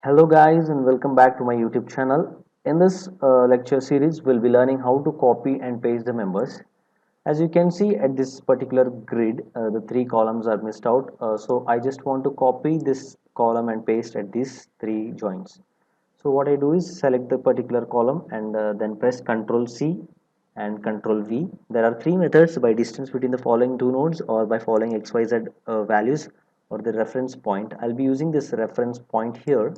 Hello guys and welcome back to my YouTube channel. In this lecture series, we'll be learning how to copy and paste the members. As you can see at this particular grid, the three columns are missed out. So I just want to copy this column and paste at these three joints. So what I do is select the particular column and then press Ctrl C and Ctrl V. There are three methods: by distance between the following two nodes, or by following XYZ values, or the reference point. I'll be using this reference point here.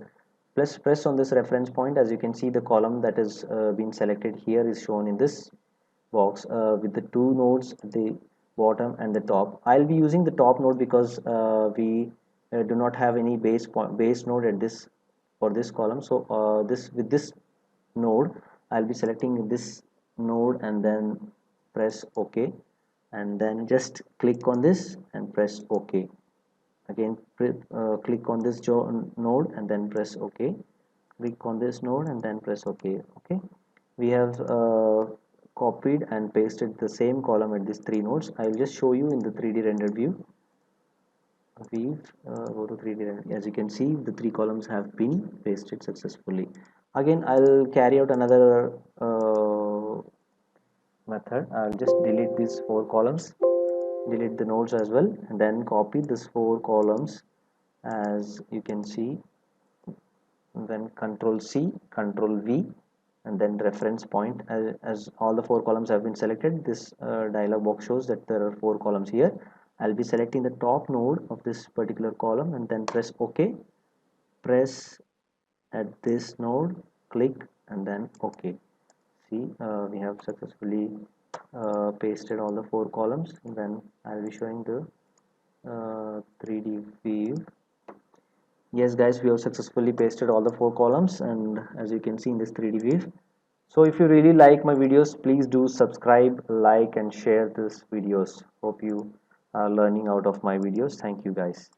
Plus press on this reference point. As you can see, the column that is been selected here is shown in this box with the two nodes at the bottom and the top. I'll be using the top node because we do not have any base node at this for this column. So this with this node, I'll be selecting this node and then press OK, and then just click on this and press OK. Again, click on this node and then press OK. Click on this node and then press OK. Okay, we have copied and pasted the same column at these three nodes. I will just show you in the 3D rendered view. We've go to 3D render. As you can see, the three columns have been pasted successfully. Again, I'll carry out another method. I'll just delete these four columns, delete the nodes as well, and then copy these four columns. As you can see, then Control C, Control V, and then reference point. As all the four columns have been selected, this dialog box shows that there are four columns here. I'll be selecting the top node of this particular column and then press OK. Press at this node, click, and then OK. See, we have successfully pasted all the four columns. And then I'll be showing the 3D view. Yes guys, we have successfully pasted all the four columns, and as you can see in this 3D view. So if you really like my videos, please do subscribe, like, and share this videos. Hope you are learning out of my videos. Thank you guys.